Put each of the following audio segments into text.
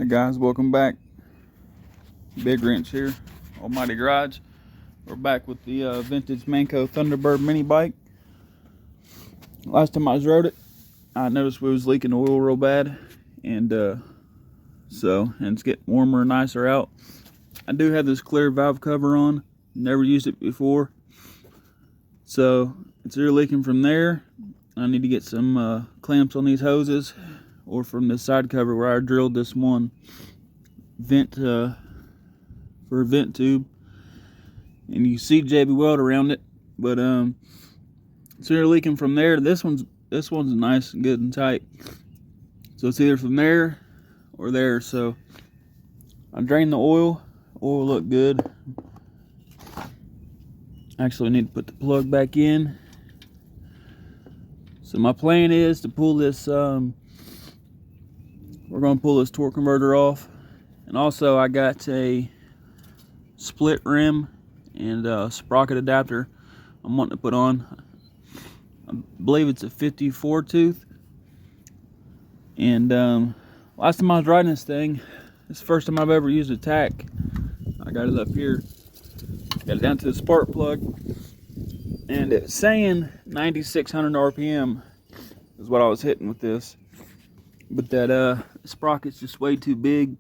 Hey guys, welcome back. Big Wrench here, Almighty Garage. We're back with the vintage Manco Thunderbird mini bike. Last time I rode it, I noticed we was leaking oil real bad, and it's getting warmer and nicer out. I do have this clear valve cover on, never used it before, so it's either leaking from there. I need to get some clamps on these hoses, or from the side cover where I drilled this one vent for a vent tube, and you see JB Weld around it, but it's either leaking from there. This one's nice and good and tight, so it's either from there or there. So I drained the oil looked good. Actually, I need to put the plug back in. So my plan is to pull this we're going to pull this torque converter off, and also I got a split rim and a sprocket adapter I'm wanting to put on. I believe it's a 54 tooth, and last time I was riding this thing, it's the first time I've ever used a tack. I got it up here, got it down to the spark plug, and it's saying 9,600 RPM is what I was hitting with this. But that sprocket's just way too big.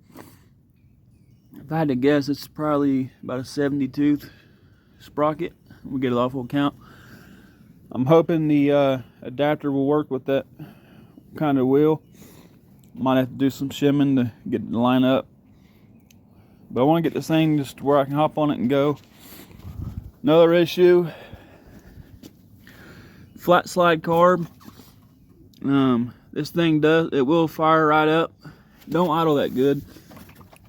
If I had to guess, it's probably about a 70 tooth sprocket. We'll get it off, we'll count. I'm hoping the adapter will work with that kind of wheel. Might have to do some shimming to get it to line up. But I want to get this thing just where I can hop on it and go. Another issue, flat slide carb. This thing will fire right up. Don't idle that good.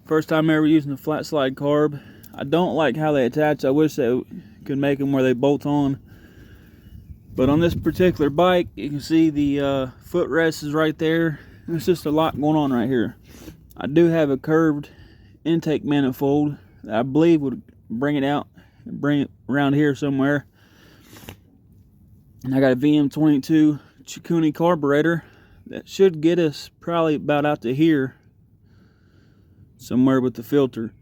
First time ever using a flat slide carb. I don't like how they attach. I wish they could make them where they bolt on. But on this particular bike, you can see the footrest is right there. There's just a lot going on right here. I do have a curved intake manifold that I believe would bring it out and bring it around here somewhere. And I got a VM22 Chikuni carburetor that should get us probably about out to here somewhere with the filter.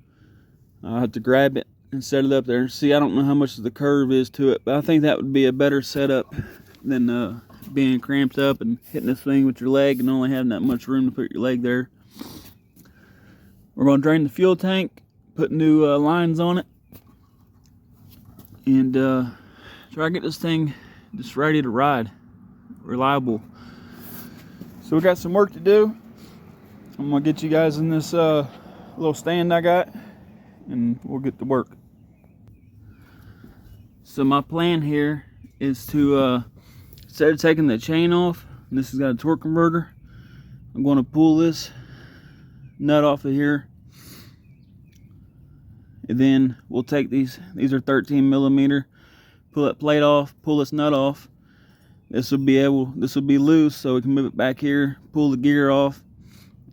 I'll have to grab it and set it up there. See, I don't know how much the curve is to it, but I think that would be a better setup than being cramped up and hitting this thing with your leg and only having that much room to put your leg there. We're going to drain the fuel tank, put new lines on it, and try to get this thing just ready to ride, reliable. So we got some work to do. I'm gonna get you guys in this little stand I got, and we'll get to work. So my plan here is to instead of taking the chain off, and this has got a torque converter, I'm going to pull this nut off of here, and then we'll take these are 13 millimeter, pull that plate off, pull this nut off. This will be loose, so we can move it back here, pull the gear off,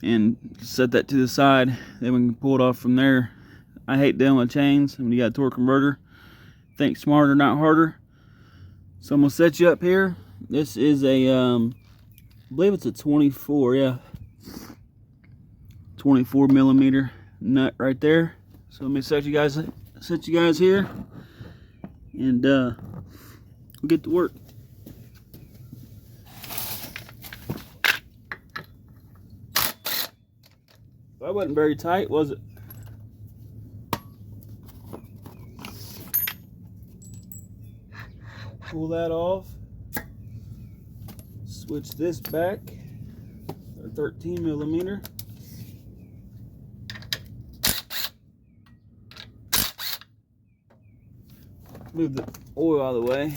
and set that to the side. Then we can pull it off from there. I hate dealing with chains when you got a torque converter. Think smarter, not harder. So I'm gonna set you up here. This is a, I believe it's a 24 millimeter nut right there. So let me set you guys here, and we'll get to work. That wasn't very tight, was it? Pull that off. Switch this back. 13 millimeter. Move the oil out of the way.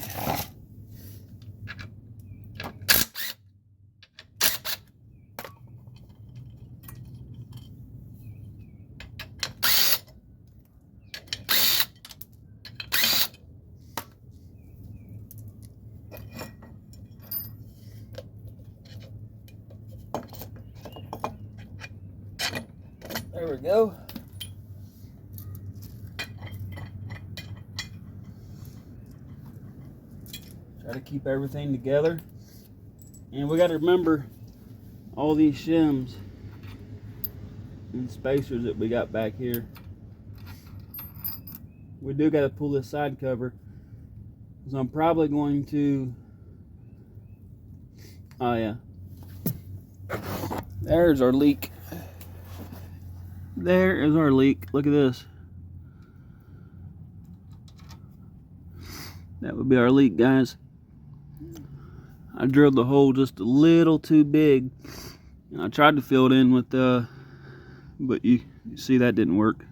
There we go. Try to keep everything together. And we got to remember all these shims and spacers that we got back here. We do got to pull this side cover, because I'm probably going to, oh yeah, there's our leak. There is our leak. Look at this. That would be our leak, guys. I drilled the hole just a little too big. I tried to fill it in with but you see that didn't work.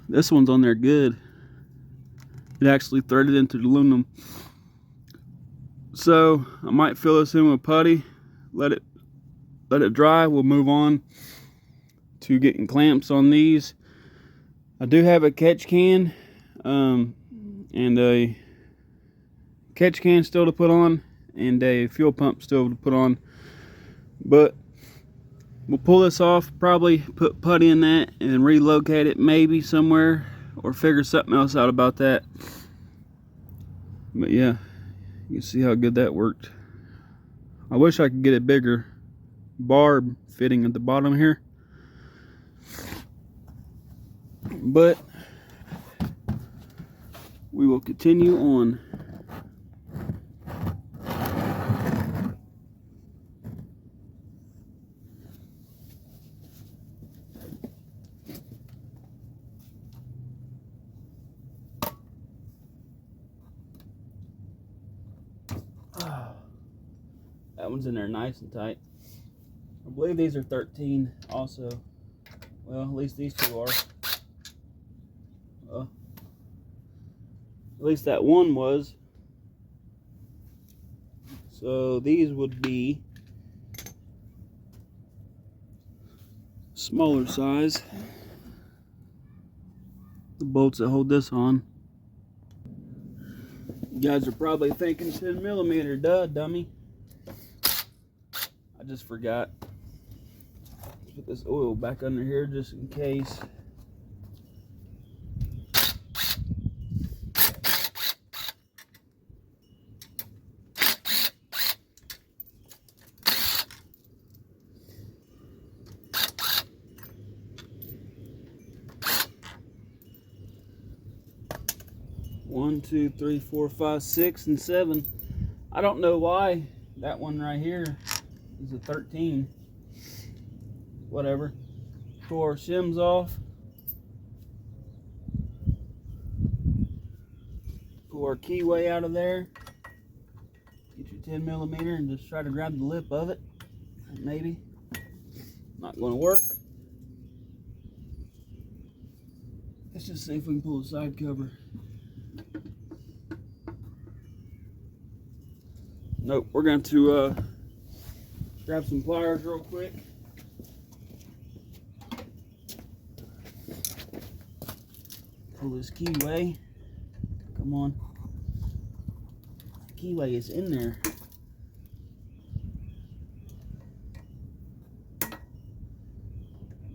This one's on there good. It actually threaded into the aluminum. So I might fill this in with putty, let it dry. We'll move on to getting clamps on these. I do have a catch can and a catch can still to put on, and a fuel pump still to put on, but we'll pull this off, probably put putty in that and relocate it maybe somewhere, or figure something else out about that. But yeah, you can see how good that worked. I wish I could get a bigger barb fitting at the bottom here, but we will continue on. That one's in there nice and tight. I believe these are 13 also. Well, at least these two are. At least that one was. So these would be smaller size. The bolts that hold this on. You guys are probably thinking 10mm, duh, dummy. I just forgot. Put this oil back under here just in case. One, two, three, four, five, 6, and 7. I don't know why that one right here is a 13. Whatever. Pull our shims off. Pull our keyway out of there. Get your 10mm and just try to grab the lip of it. Maybe. Not going to work. Let's just see if we can pull the side cover. Nope, we're going to grab some pliers real quick. Pull this keyway. Come on. The keyway is in there.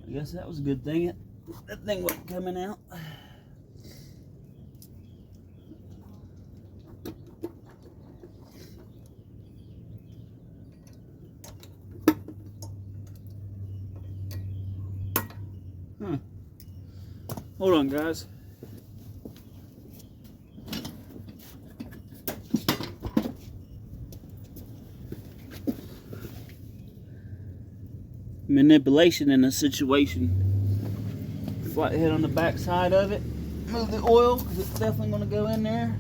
I guess that was a good thing. That thing wasn't coming out. Hold on, guys. Manipulation in a situation. Flat head on the back side of it. Move the oil, because it's definitely going to go in there.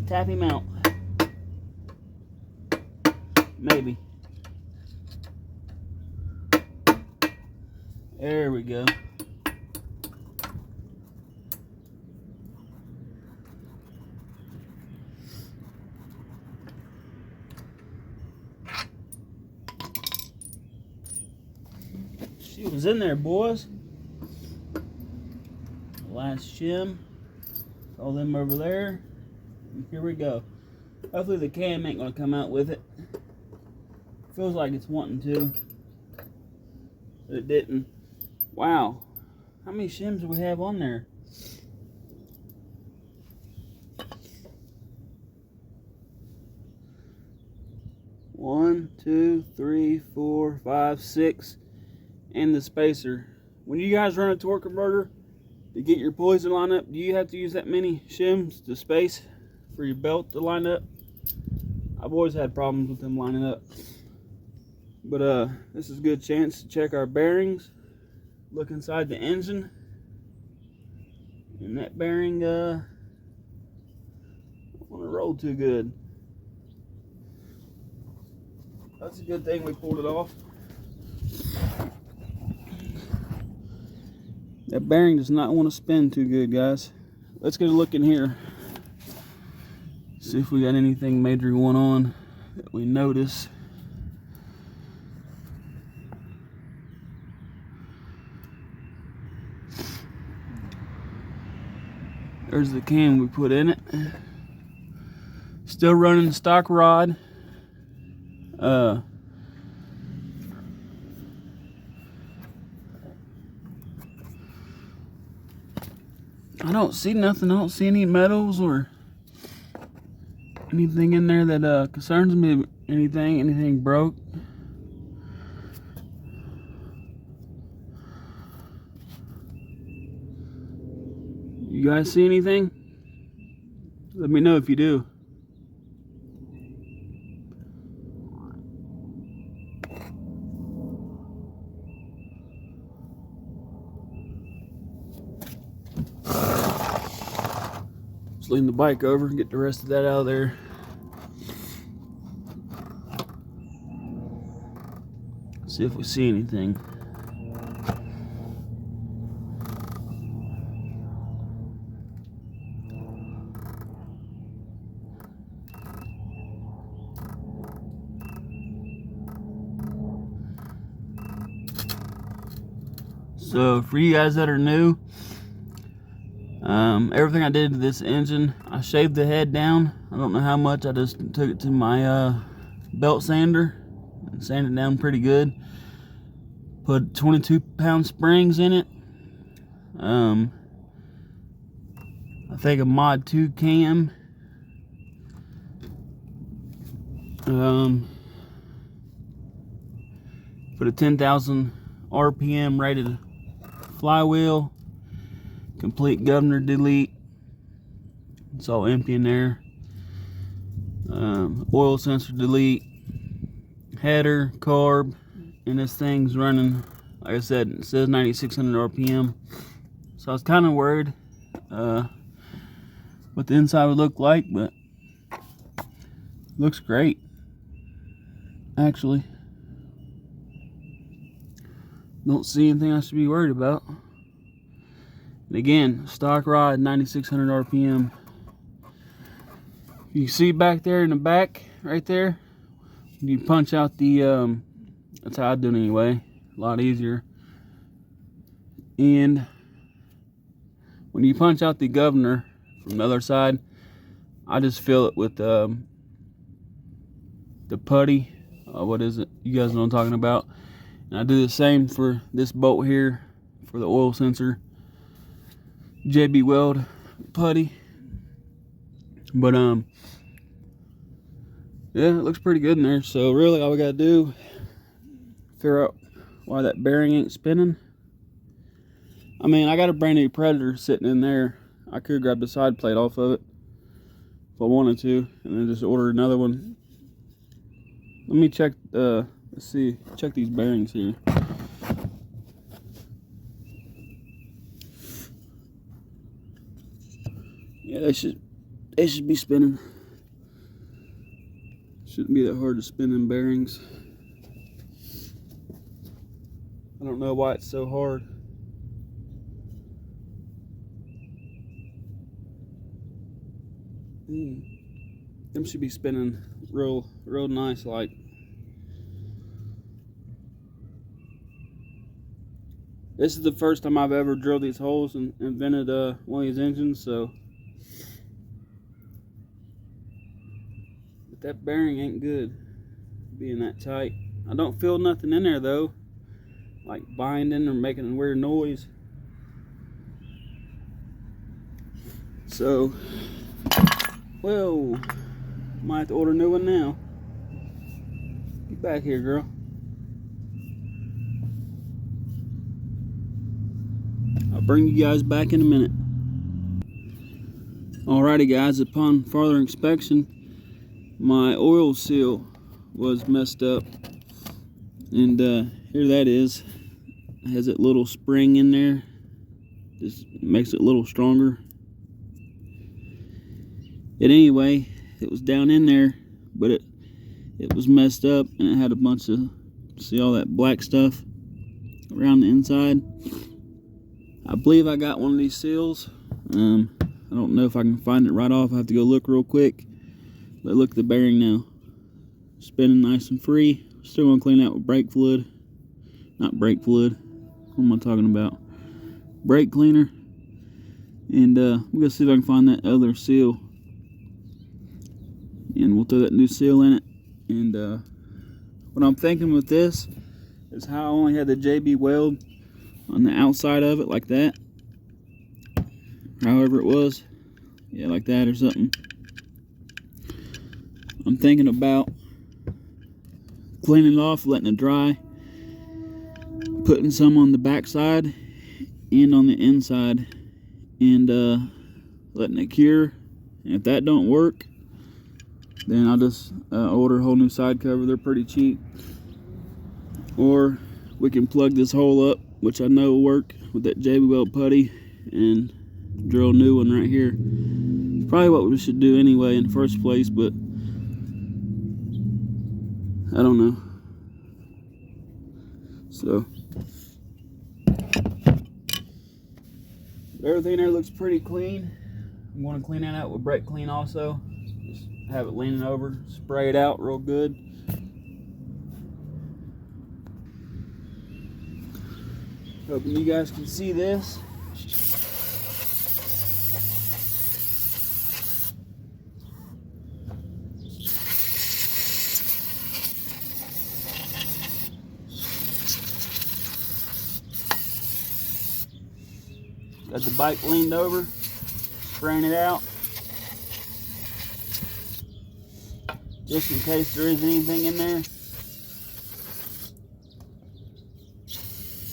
Tap him out. Maybe. There we go. She was in there, boys. Last shim. All them over there. And here we go. Hopefully the cam ain't gonna come out with it. Feels like it's wanting to, but it didn't. Wow. How many shims do we have on there? One, two, three, four, five, 6. and the spacer. When you guys run a torque converter to get your pulleys to line up, do you have to use that many shims to space for your belt to line up? I've always had problems with them lining up. But this is a good chance to check our bearings, look inside the engine, and that bearing don't want to roll too good. That's a good thing we pulled it off. That bearing does not want to spin too good, guys. Let's get a look in here. See if we got anything major going on that we notice. There's the cam we put in it. Still running stock rod. I don't see nothing. I don't see any metals or anything in there that concerns me. Anything broke. You guys see anything? Let me know if you do. Just lean the bike over and get the rest of that out of there. See if we see anything. So for you guys that are new, everything I did to this engine, I shaved the head down. I don't know how much. I just took it to my belt sander and sanded it down pretty good. Put 22-pound springs in it. I think a Mod 2 cam. Put a 10,000 RPM rated flywheel, complete governor delete. It's all empty in there. Oil sensor delete, header, carb, and this thing's running, like I said, it says 9,600 RPM. So I was kind of worried what the inside would look like, but looks great, actually. Don't see anything I should be worried about. And again, stock rod, 9,600 RPM. You see back there in the back, right there, you punch out the, that's how I do it anyway, a lot easier. And when you punch out the governor from the other side, I just fill it with the putty. What is it? You guys know what I'm talking about. And I do the same for this bolt here for the oil sensor. JB Weld putty. But yeah, it looks pretty good in there. So really all we gotta do, figure out why that bearing ain't spinning. I mean, I got a brand new Predator sitting in there. I could grab the side plate off of it if I wanted to, and then just order another one. Let me check, let's see, check these bearings here. Yeah, they should be spinning. Shouldn't be that hard to spin them bearings. I don't know why it's so hard. Them should be spinning real nice like. This is the first time I've ever drilled these holes and invented one of these engines, so. But that bearing ain't good, being that tight. I don't feel nothing in there though, like binding or making a weird noise. So, whoa, might have to order a new one now. Get back here, girl. I'll bring you guys back in a minute. Alrighty guys, upon further inspection, my oil seal was messed up, and here that is. It has that little spring in there, just makes it a little stronger. Anyway, it was down in there, but it was messed up, and it had a bunch of, see all that black stuff around the inside. I believe I got one of these seals. I don't know if I can find it right off. I have to go look real quick. But look at the bearing now. Spinning nice and free. Still gonna clean out with brake fluid. Not brake fluid. What am I talking about? Brake cleaner. And we're gonna see if I can find that other seal. And we'll throw that new seal in it. And what I'm thinking with this is how I only had the JB weld on the outside of it like that. However it was, yeah, like that or something. I'm thinking about cleaning it off, letting it dry, putting some on the back side and on the inside, and letting it cure. And if that don't work, then I'll just order a whole new side cover. They're pretty cheap. Or we can plug this hole up, which I know will work with that JB weld putty, and drill a new one right here. Probably what we should do anyway in the first place, but I don't know. So everything there looks pretty clean. I'm going to clean that out with brake clean also. Just have it leaning over, spray it out real good. Hoping you guys can see this. Got the bike leaned over, spraying it out, just in case there is anything in there.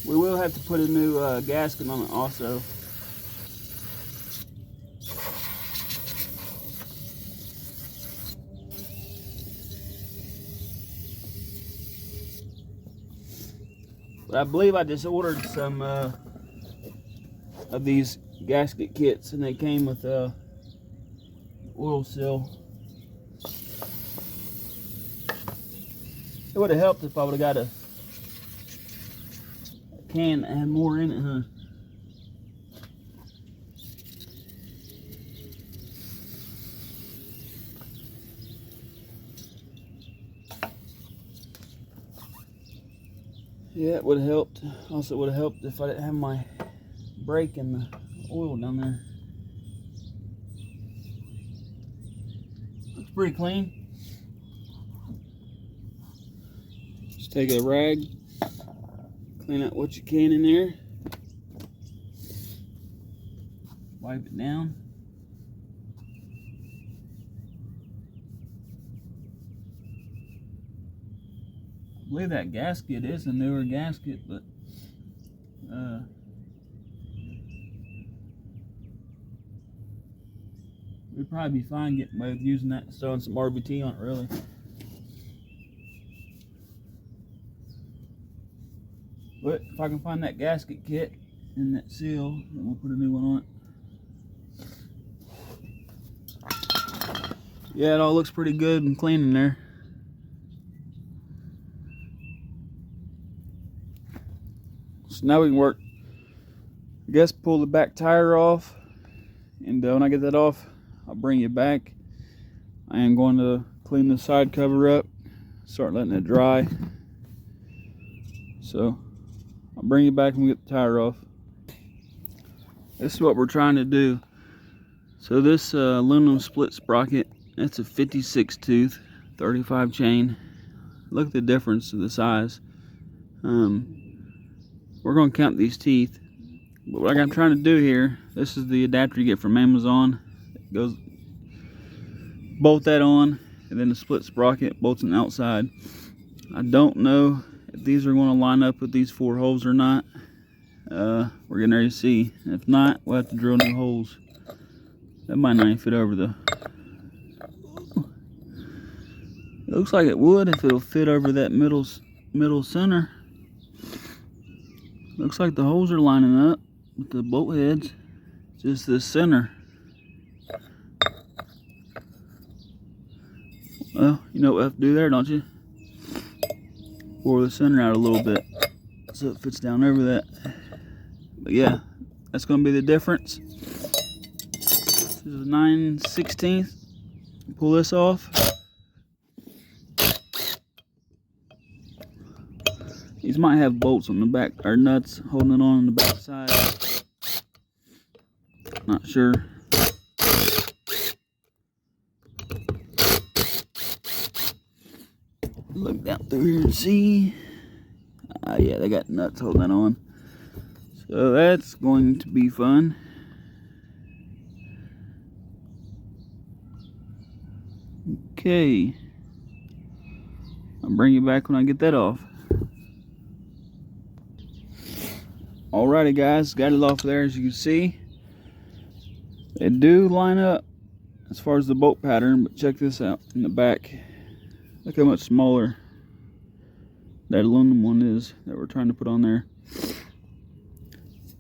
We will have to put a new gasket on it also. But I believe I just ordered some of these gasket kits, and they came with oil seal. It would have helped if I would have got a can that had more in it, huh? Yeah, it would have helped. Also, it would have helped if I didn't have my brake and the oil down there. Looks pretty clean. Just take a rag, clean out what you can in there, wipe it down. I believe that gasket is a newer gasket, but we'd probably be fine getting away with using that, throwing some RBT on it, really. But if I can find that gasket kit and that seal, then we'll put a new one on it. Yeah, it all looks pretty good and clean in there. So now we can work, I guess, pull the back tire off, and when I get that off, I'll bring you back. I am going to clean the side cover up, start letting it dry. So I'll bring you back when we get the tire off. This is what we're trying to do. So this aluminum split sprocket, that's a 56 tooth, 35 chain. Look at the difference of the size. We're going to count these teeth. But what I'm trying to do here, this is the adapter you get from Amazon. It goes, bolt that on, and then the split sprocket bolts on the outside. I don't know if these are going to line up with these 4 holes or not. we're getting ready to see. If not, we'll have to drill new holes. That might not even fit over the... It looks like it would if it'll fit over that middle center. Looks like the holes are lining up with the bolt heads. Just this center. Well, you know what we have to do there, don't you? Bore the center out a little bit so it fits down over that. But yeah, that's going to be the difference. This is 9/16. Pull this off. These might have bolts on the back, or nuts holding it on the back side. Not sure. Look down through here and see. Yeah, they got nuts holding it on. So that's going to be fun. Okay. I'll bring you back when I get that off. Alrighty guys, got it off there as you can see. They do line up as far as the bolt pattern, but check this out in the back. Look how much smaller that aluminum one is that we're trying to put on there.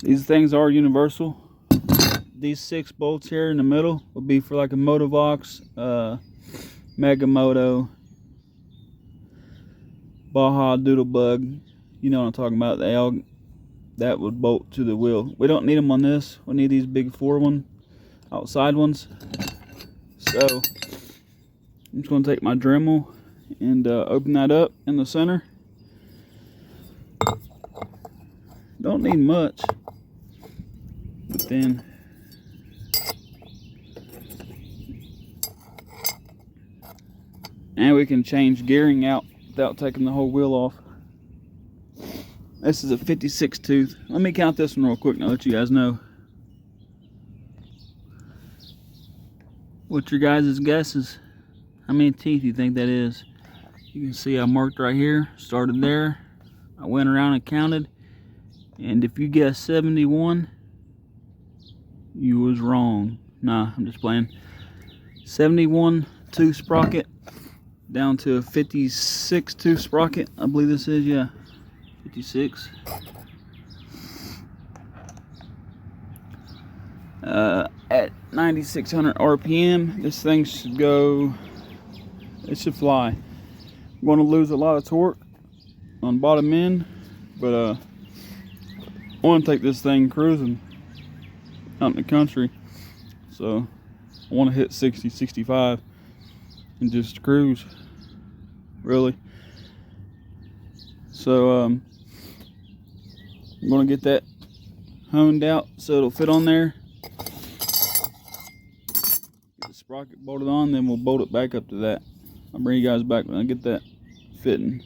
These things are universal. These 6 bolts here in the middle will be for like a Motovox, Mega Moto, Baja Doodlebug. You know what I'm talking about. They all, that would bolt to the wheel. We don't need them on this. We need these big 4 outside ones. So I'm just going to take my Dremel and open that up in the center. Don't need much, but then and we can change gearing out without taking the whole wheel off. This is a 56 tooth. Let me count this one real quick and I'll let you guys know. What's your guys' guesses? How many teeth do you think that is? You can see I marked right here, started there. I went around and counted. And if you guessed 71, you was wrong. Nah, I'm just playing. 71 tooth sprocket down to a 56 tooth sprocket. I believe this is, yeah, 56. At 9,600 RPM, this thing should go, it should fly. I'm going to lose a lot of torque on bottom end, but I want to take this thing cruising out in the country. So I want to hit 60, 65 and just cruise, really. So I'm going to get that honed out so it'll fit on there. Get the sprocket bolted on, then we'll bolt it back up to that. I'll bring you guys back when I get that fitting.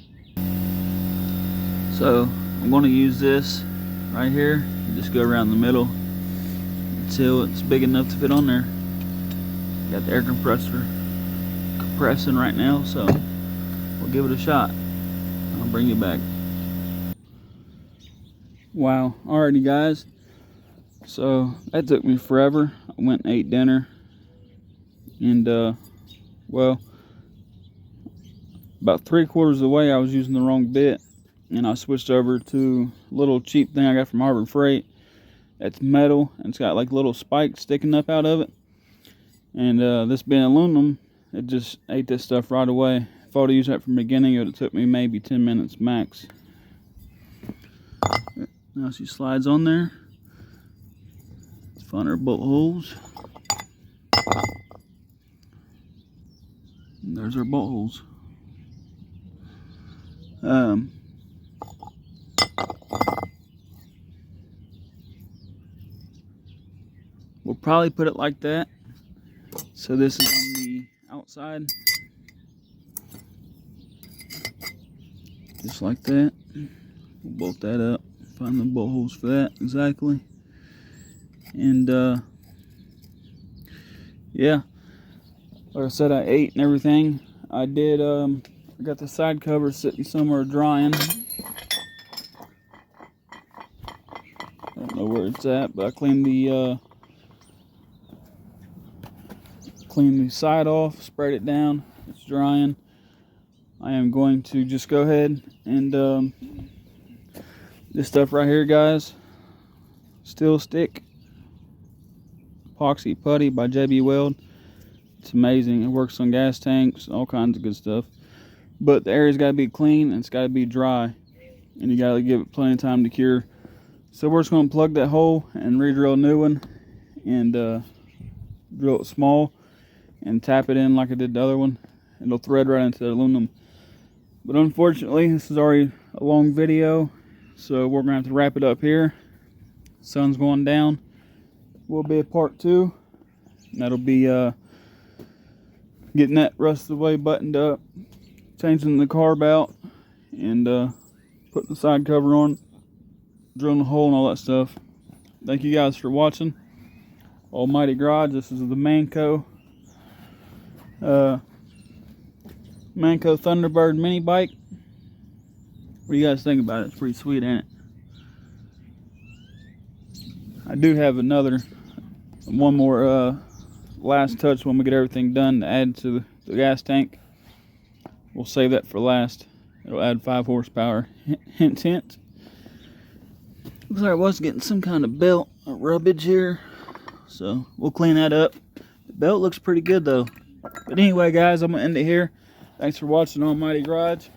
So I'm going to use this right here and just go around the middle until it's big enough to fit on there. Got the air compressor compressing right now, so we'll give it a shot. I'll bring you back. Wow, alrighty guys, so that took me forever. I went and ate dinner, and well, about 3/4 of the way I was using the wrong bit, and I switched over to a little cheap thing I got from Harbor Freight. It's metal and it's got like little spikes sticking up out of it, and this being aluminum, it just ate this stuff right away. If I would have used that from the beginning, it would have took me maybe 10 minutes max. Now she slides on there. Let's find our bolt holes. And there's our bolt holes. We'll probably put it like that. So this is on the outside. Just like that. We'll bolt that up. Find the bolt holes for that exactly. And yeah, like I said, I ate and everything. I did I got the side cover sitting somewhere drying. don't know where it's at, but I cleaned the side off, sprayed it down. It's drying. I am going to just go ahead and this stuff right here, guys, Steel Stick epoxy putty by JB Weld. It's amazing. It works on gas tanks, all kinds of good stuff. But the area's got to be clean and it's got to be dry, and you got to give it plenty of time to cure. So we're just going to plug that hole and re-drill a new one, and drill it small and tap it in like I did the other one. It'll thread right into the aluminum. But unfortunately, this is already a long video, so we're gonna have to wrap it up here. Sun's going down. Will be a part 2. That'll be getting that rust away buttoned up, changing the carb out, and putting the side cover on, drilling a hole and all that stuff. Thank you guys for watching. Almighty Garage. This is the Manco Thunderbird mini bike. What do you guys think about it? It's pretty sweet, ain't it? I do have one more last touch when we get everything done to add to the gas tank. We'll save that for last. It'll add 5 horsepower. Hint, hint. Looks like I was getting some kind of belt or rubbage here, so we'll clean that up. The belt looks pretty good though. But anyway, guys, I'm gonna end it here. Thanks for watching Almighty Garage.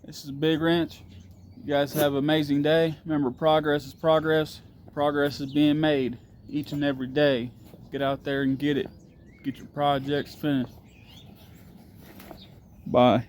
This is Big Wrench. You guys have an amazing day. Remember, progress is progress. Progress is being made each and every day. Get out there and get it. Get your projects finished. Bye.